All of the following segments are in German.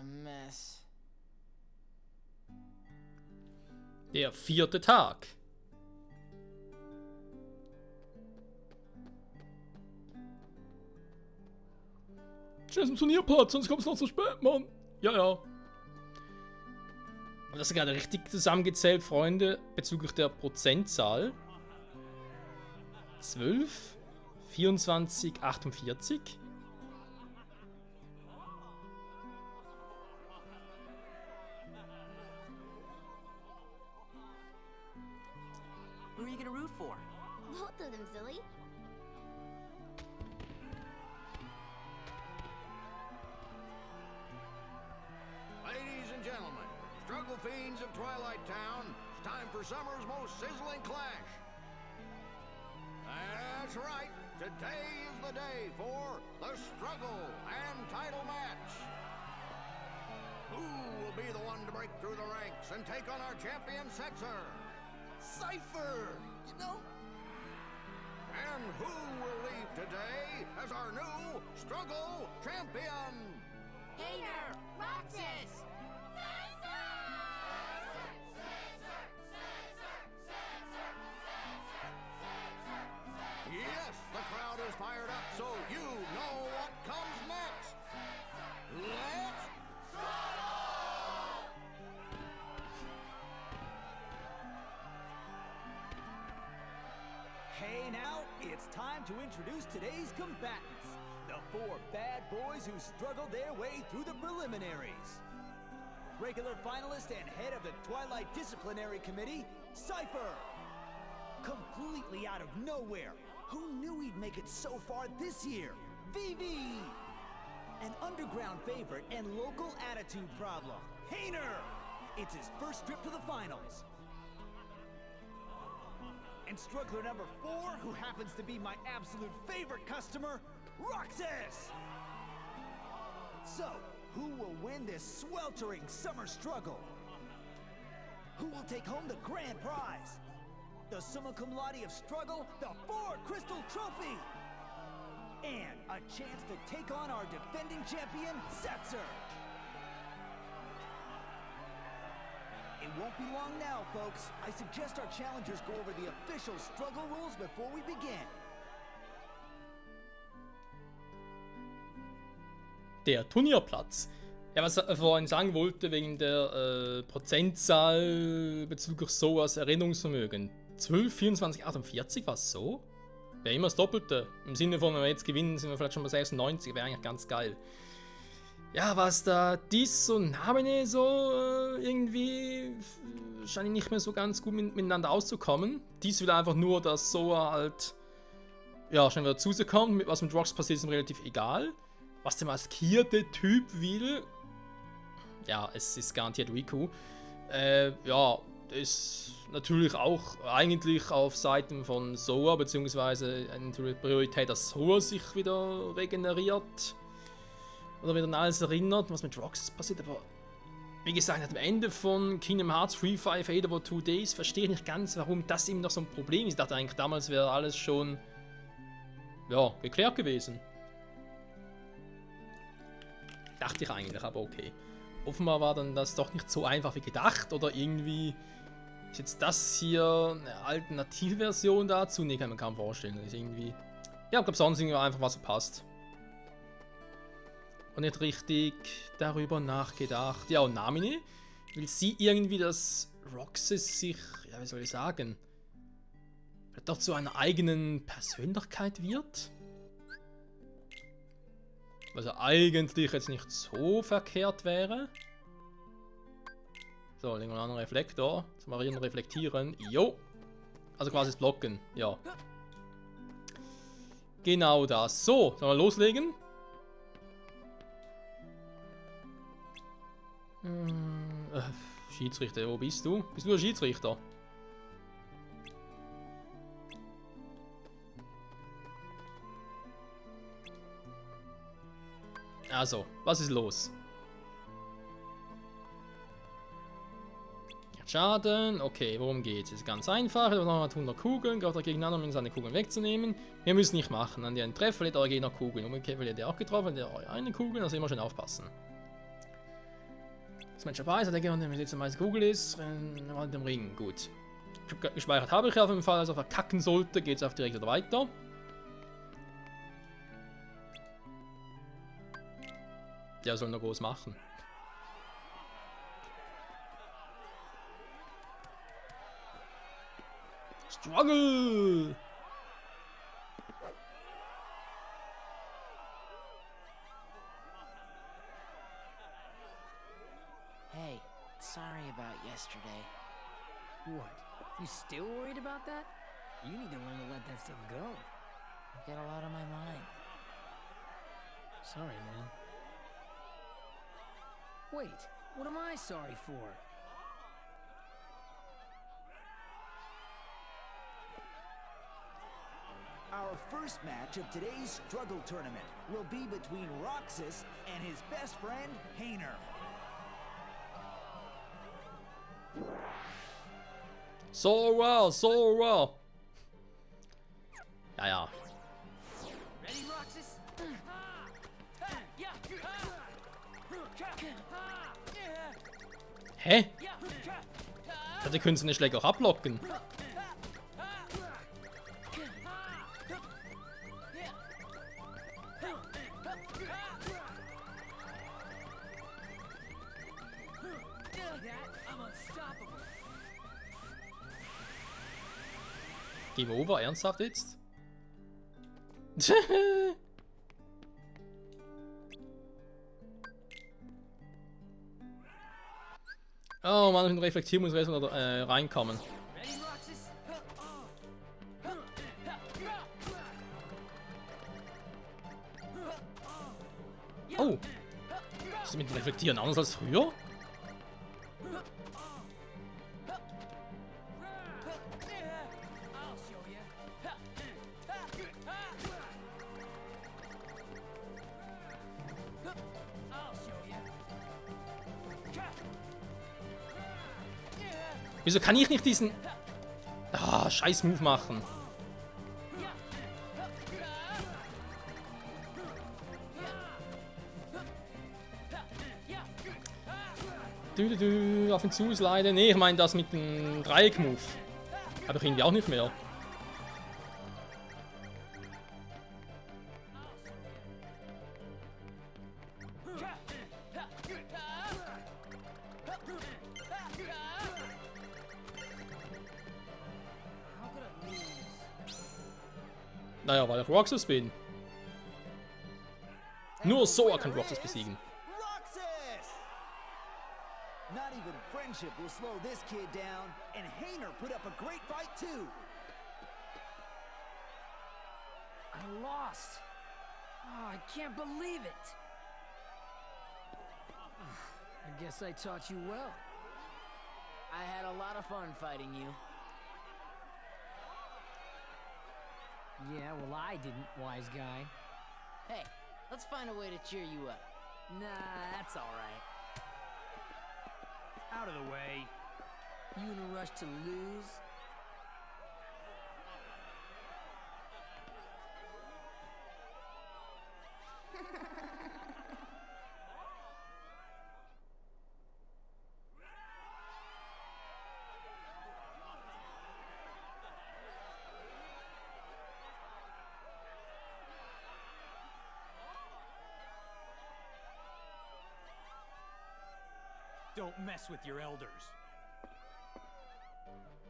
mess. Der 4. Tag. Schnell zum Turnierplatz, sonst kommst du noch zu spät, Mann. Ja, ja. Und das ist gerade richtig zusammengezählt, Freunde, bezüglich der Prozentzahl. 12, 24, 48. Who are you gonna root for? Both of them, silly. Ladies and gentlemen, struggle fiends of Twilight Town, it's time for summer's most sizzling clash. That's right, today is the day for the struggle and title match. Who will be the one to break through the ranks and take on our champion Setzer? Cypher! You know? And who will leave today as our new struggle champion? Hater! Roxas! Yes, the crowd is fired up, so you know what comes next. Let's Hey now, it's time to introduce today's combatants. The 4 bad boys who struggled their way through the preliminaries. Regular finalist and head of the Twilight Disciplinary Committee, Cypher. Completely out of nowhere. Who knew he'd make it so far this year? Vivi! An underground favorite and local attitude problem, Hayner! It's his first trip to the finals. And struggler number 4, who happens to be my absolute favorite customer, Roxas! So, who will win this sweltering summer struggle? Who will take home the grand prize? The summa cum laude of struggle, the 4 Crystal Trophy! And a chance to take on our defending champion, Setzer! It won't be long now, folks. I suggest our challengers go over the official struggle rules before we begin. Der Turnierplatz. Ja, was ich vorhin sagen wollte, wegen der Prozentzahl bezüglich sowas Erinnerungsvermögen. 12, 24, 48, was so? Wäre immer das Doppelte. Im Sinne von, wenn wir jetzt gewinnen, sind wir vielleicht schon bei 96, wäre eigentlich ganz geil. Ja, was da dies und Namine so irgendwie scheint nicht mehr so ganz gut miteinander auszukommen. Dies will einfach nur, dass Soa halt ja, schnell wieder zu sich kommt. Was mit Rox passiert, ist ihm relativ egal. Was der maskierte Typ will, ja, es ist garantiert Riku. Ja, ist natürlich auch eigentlich auf Seiten von Soa, beziehungsweise eine Priorität, dass Soa sich wieder regeneriert. Oder wieder an alles erinnert, was mit Roxas passiert, aber wie gesagt, am Ende von Kingdom Hearts 3, 5, 8 over 2 Days verstehe ich nicht ganz, warum das eben noch so ein Problem ist. Ich dachte eigentlich, damals wäre alles schon, ja, geklärt gewesen. Dachte ich eigentlich, aber okay. Offenbar war dann das doch nicht so einfach wie gedacht, oder irgendwie ist jetzt das hier eine Alternativversion dazu? Nee, kann man kaum vorstellen. Das ist irgendwie, ja, ich glaube sonst irgendwie einfach was verpasst. Und nicht richtig darüber nachgedacht. Ja, und Namine, will sie irgendwie, dass Roxas sich, ja, wie soll ich sagen, vielleicht doch zu einer eigenen Persönlichkeit wird? Was ja eigentlich jetzt nicht so verkehrt wäre. So, legen wir einen anderen Reflektor. Zum Marieren reflektieren. Jo. Also quasi das Blocken. Ja. Genau das. So, sollen wir loslegen? Schiedsrichter, wo bist du? Bist du der Schiedsrichter? Also, was ist los? Schaden, okay, worum geht's? Es ist ganz einfach, er hat 100 Kugeln, greift er gegeneinander, um seine Kugeln wegzunehmen. Wir müssen nicht machen, an den Treffer verliert euer Gegner Kugeln. Umgekehrt verliert er auch getroffen, der eine Kugel, da muss immer schön aufpassen. Das Match dabei, hat er gerne, wenn jetzt meist Google ist, in dem Ring. Gut. Gespeichert habe ich auf jeden Fall, also verkacken sollte, geht es auf direkt wieder weiter. Der soll noch groß machen. Struggle! Hey, sorry about yesterday. What? You still worried about that? You need to learn to let that stuff go. I've got a lot on my mind. Sorry, man. Wait, what am I sorry for? Our first match of today's Struggle Tournament will be between Roxas and his best friend, Hayner. So well, so well. Ja, ja. Ready, Roxas? Hä? Ja, die können sie nicht schlecht auch ablocken. Game over, ernsthaft jetzt? Oh Mann, ein Reflektier muss reinkommen. Ready, Roxas? Oh! Ist das mit dem Reflektieren anders als früher? I'll show you. I'll show you. Wieso kann ich nicht diesen... scheiß Move machen? Auf ihn zusliden. Nee, ich meine das mit dem Dreieck-Move. Habe ich irgendwie auch nicht mehr. Naja, weil ich Roxas bin. Nur so kann Roxas besiegen. Roxas! Not even friendship will slow this kid down, and Hayner put up a great fight too. I lost. Oh, I can't believe it. I guess I taught you well. I had a lot of fun fighting you. Yeah, well, I didn't, wise guy. Hey, let's find a way to cheer you up. Nah, that's all right. Out of the way. You in a rush to lose? Don't mess with your elders.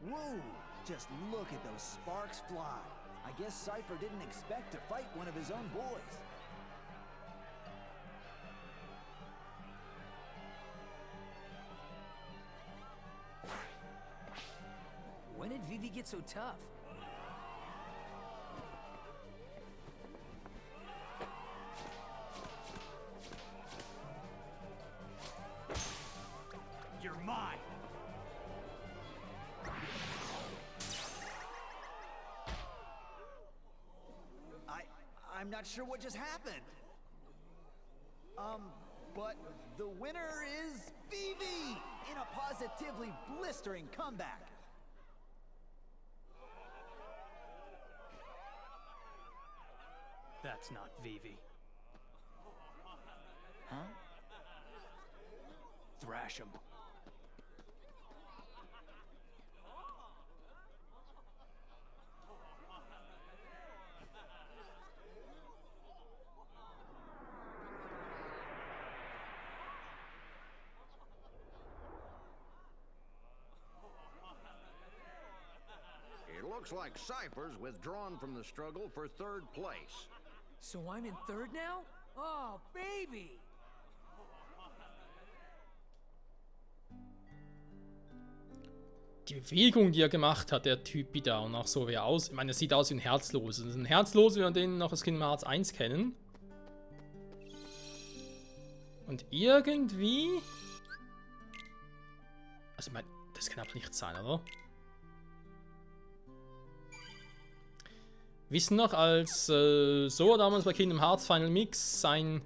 Whoa! Just look at those sparks fly. I guess Cypher didn't expect to fight one of his own boys. When did Vivi get so tough? You're mine. I'm not sure what just happened. But the winner is Vivi in a positively blistering comeback. That's not Vivi. Huh? thrash him. It looks like Cypher's withdrawn from the struggle for third place. So I'm in third now? Oh, baby! Die Bewegung, die er gemacht hat, der Typi da, und auch so wie er aus. Ich meine, er sieht aus wie ein Herzloser. Das ist ein Herzloser, wie wir den noch aus Kingdom Hearts 1 kennen. Und irgendwie. Also, ich meine, das kann aber nicht sein, oder? Wissen noch, als Sora damals bei Kingdom Hearts Final Mix sein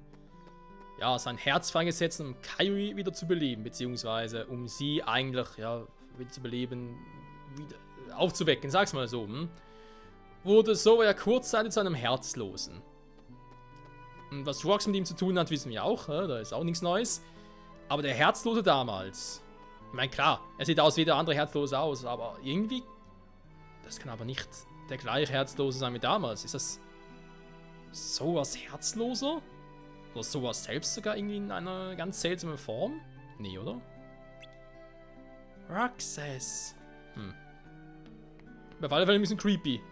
Herz freigesetzt, um Kairi wieder zu beleben, beziehungsweise um sie eigentlich, ja, wieder zu beleben, wieder aufzuwecken, sag's mal so, wurde Sora ja kurzzeitig zu einem Herzlosen. Und was Rox mit ihm zu tun hat, wissen wir auch, da ist auch nichts Neues. Aber der Herzlose damals, ich meine, klar, er sieht aus wie der andere Herzlose aus, aber irgendwie, das kann aber nicht der gleiche Herzlose sein wie damals. Ist das sowas Herzloser? Oder sowas selbst sogar irgendwie in einer ganz seltsamen Form? Nee, oder? Roxas. Auf alle Fälle ein bisschen creepy.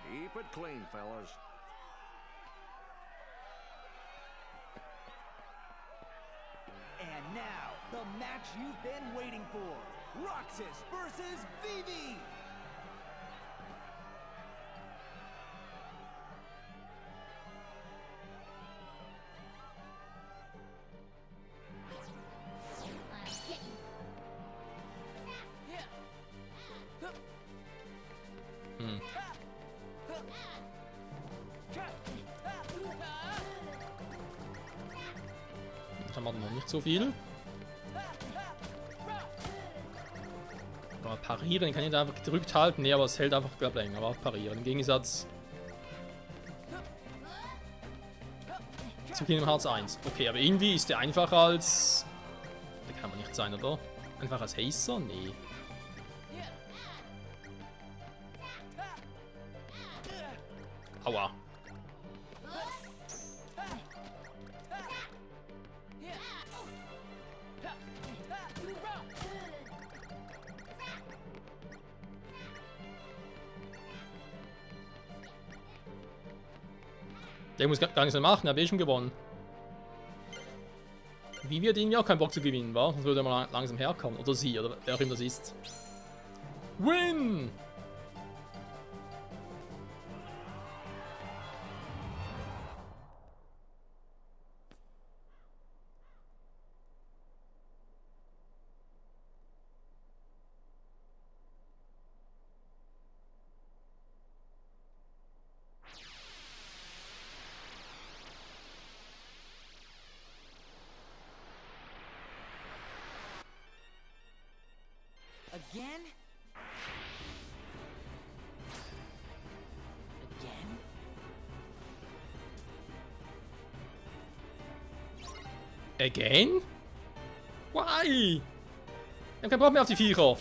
Keep it clean, fellas. And now, the match you've been waiting for. Roxas versus Vivi! Da machen wir noch nicht so viel. Aber parieren kann ich da einfach gedrückt halten. Nee, aber es hält einfach, glaube ich, länger. Aber auch parieren. Im Gegensatz zu Kingdom Hearts 1. Okay, aber irgendwie ist der einfacher als. Der kann aber nicht sein, oder? Einfach als Hazer? Nee. Aua. Der muss gar nichts mehr machen, er hat eh schon gewonnen. Wie wird irgendwie auch keinen Bock zu gewinnen, war? Sonst würde er mal langsam herkommen. Oder sie, oder wer auch immer das ist. Win! Again? Again? Again? Why? Ich hab keinen Bock mehr auf die Viecher.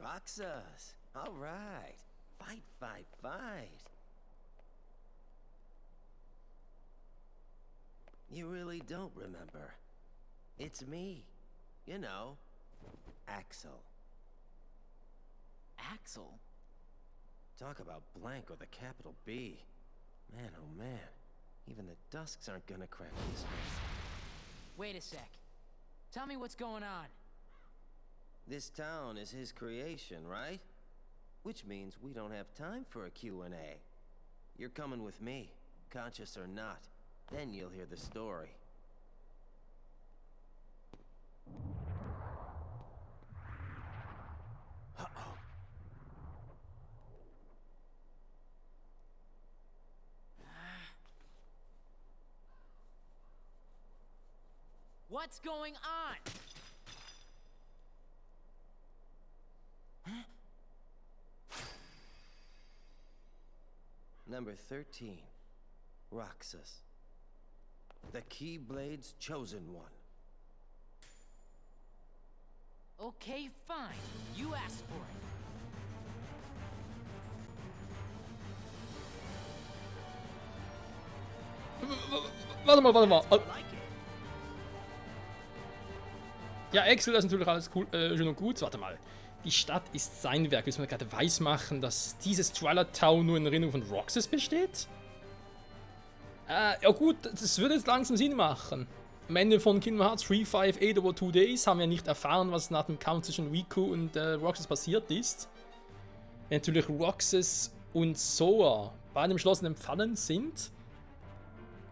Roxas, all right. Fight, fight, fight. You really don't remember. It's me. You know, Axel. Axel? Talk about blank with a capital B. Man, oh man. Even the Dusks aren't gonna crack this one. Wait a sec. Tell me what's going on. This town is his creation, right? Which means we don't have time for a Q&A. You're coming with me, conscious or not. Then you'll hear the story. Uh-oh. What's going on? Number 13, Roxas. The Keyblade's chosen one. Okay, fine. You asked for it. Warte mal. I like it. Ja, Axel, das ist natürlich alles cool, schön und gut. Warte mal. Die Stadt ist sein Werk. Müssen wir gerade weismachen, dass dieses Twilight Town nur in Erinnerung von Roxas besteht? Ja gut, das würde jetzt langsam Sinn machen. Am Ende von Kingdom Hearts 358 over 2 Days haben wir nicht erfahren, was nach dem Kampf zwischen Riku und Roxas passiert ist. Wenn natürlich Roxas und Soa beide im Schloss empfangen sind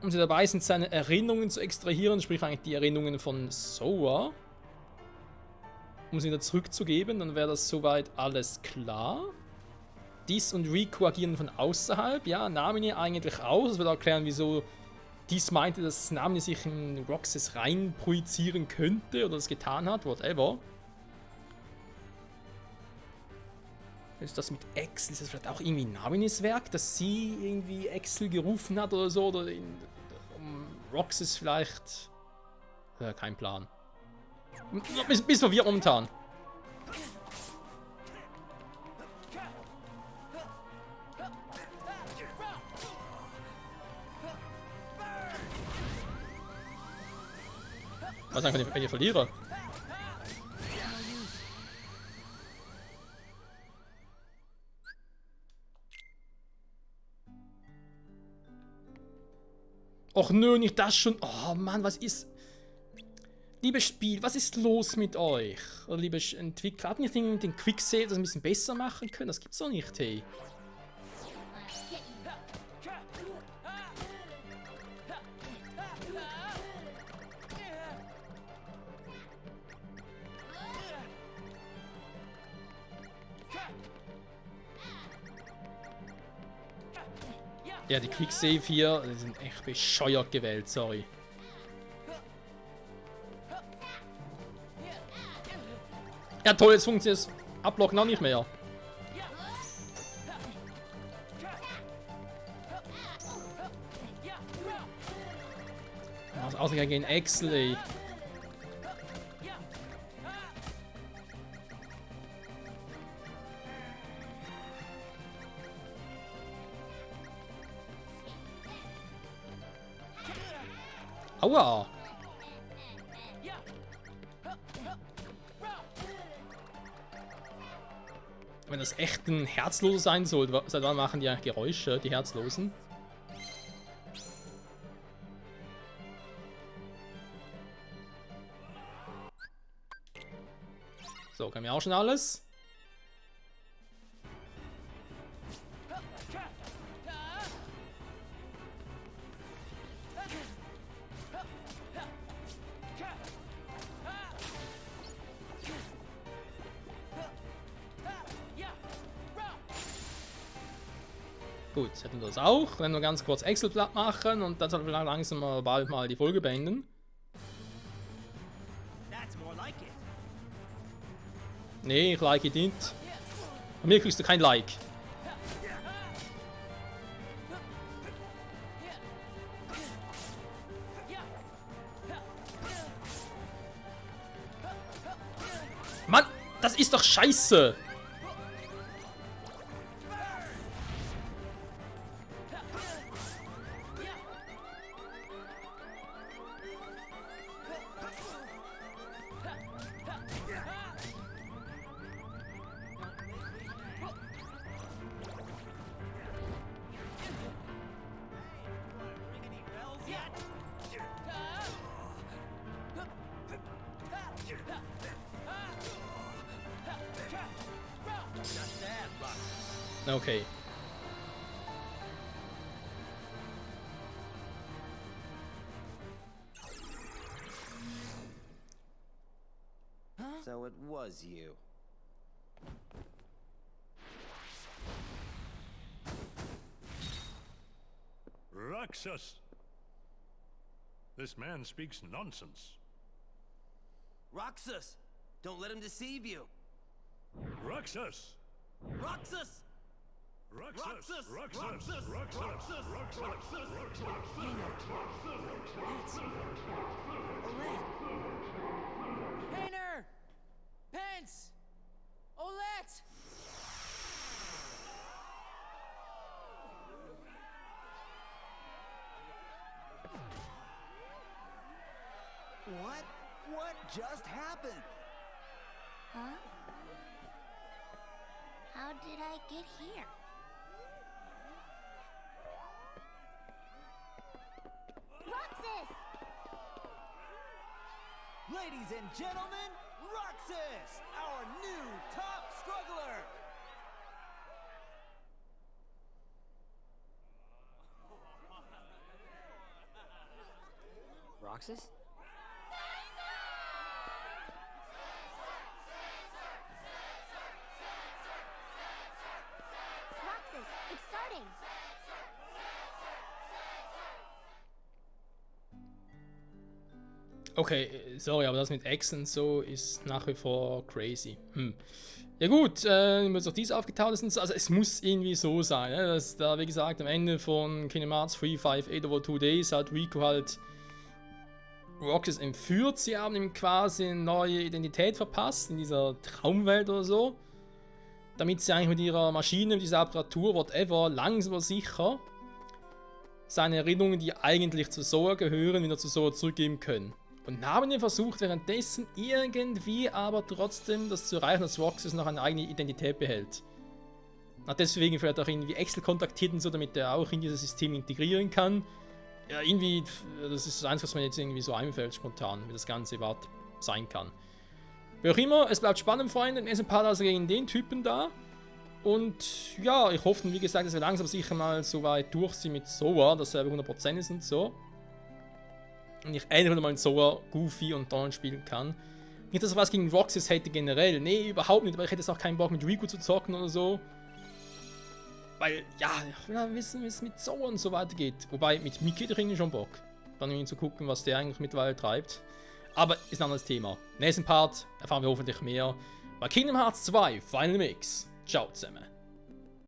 und sie dabei sind, seine Erinnerungen zu extrahieren, sprich eigentlich die Erinnerungen von Soa, um sie wieder zurückzugeben, dann wäre das soweit alles klar. Dies und Riku agieren von außerhalb, ja, Namine eigentlich auch. Das würde erklären, wieso Dies meinte, dass Namine sich in Roxas rein projizieren könnte oder das getan hat, whatever. Ist das mit Axel? Ist das vielleicht auch irgendwie Namines Werk, dass sie irgendwie Axel gerufen hat oder so? Oder Roxas vielleicht? Kein Plan. Bis verwirrt momentan. Was dann, wenn ich verliere? Och nö, nicht das schon. Oh Mann, was ist... Liebes Spiel, was ist los mit euch? Oder liebe Entwickler, habt ihr nicht den Quicksave das ein bisschen besser machen können? Das gibt's doch nicht, hey. Ja, die Quicksave hier, die sind echt bescheuert gewählt, sorry. Ja toll, jetzt funktioniert das Ablocken auch nicht mehr. Was ausgerechnet gegen Axel, ey. Aua! Wenn das echt ein Herzloser sein soll, seit wann machen die ja Geräusche, die Herzlosen? So, können wir auch schon alles? Gut, hätten wir das auch. Wenn wir ganz kurz Axel platt machen und dann sollten wir langsam mal bald mal die Folge beenden. That's more like it. Nee, ich like it nicht. Von mir kriegst du kein Like. Mann, das ist doch scheiße! Okay. So it was you. Roxas! This man speaks nonsense. Roxas! Don't let him deceive you! Roxas! Roxas! Roxas! Roxas! Roxas! Hayner! Pence! Olette! What? What just happened? Huh? How did I get here? Roxas! Ladies and gentlemen, Roxas, our new top struggler! Roxas? Roxas, it's starting! Okay, sorry, aber das mit X und so ist nach wie vor crazy. Ja gut, jetzt auch dies aufgetaucht ist und so, also es muss irgendwie so sein, ne? Dass da, wie gesagt, am Ende von Kingdom Hearts 3, 5, 8 over 2 Days hat Riku halt Roxas entführt, sie haben ihm quasi eine neue Identität verpasst in dieser Traumwelt oder so, damit sie eigentlich mit ihrer Maschine, mit dieser Apparatur, whatever, langsam aber sicher seine Erinnerungen, die eigentlich zu Sora gehören, wieder zu Sora zurückgeben können. Und haben wir versucht, währenddessen irgendwie aber trotzdem das zu erreichen, dass Roxas noch eine eigene Identität behält. Hat deswegen vielleicht auch irgendwie Excel kontaktiert und so, damit er auch in dieses System integrieren kann. Ja, irgendwie, das ist das Einzige, was mir jetzt irgendwie so einfällt, spontan, wie das Ganze überhaupt sein kann. Wie auch immer, es bleibt spannend, Freunde. Im ersten Part also gegen den Typen da. Und ja, ich hoffe, wie gesagt, dass wir langsam sicher mal so weit durch sind mit Sora, dass er 100% ist und so. Und ich endlich mal in Sora, Goofy und Donald spielen kann. Nicht, dass ich was gegen Roxas hätte generell. Nee, überhaupt nicht, aber ich hätte jetzt auch keinen Bock mit Riku zu zocken oder so. Weil, ja, ich will ja wissen, wie es mit Sora und so weitergeht. Wobei, mit Mickey hätte ich irgendwie schon Bock. Dann irgendwie zu gucken, was der eigentlich mittlerweile treibt. Aber ist ein anderes Thema. Nächsten Part erfahren wir hoffentlich mehr bei Kingdom Hearts 2 Final Mix. Ciao zusammen.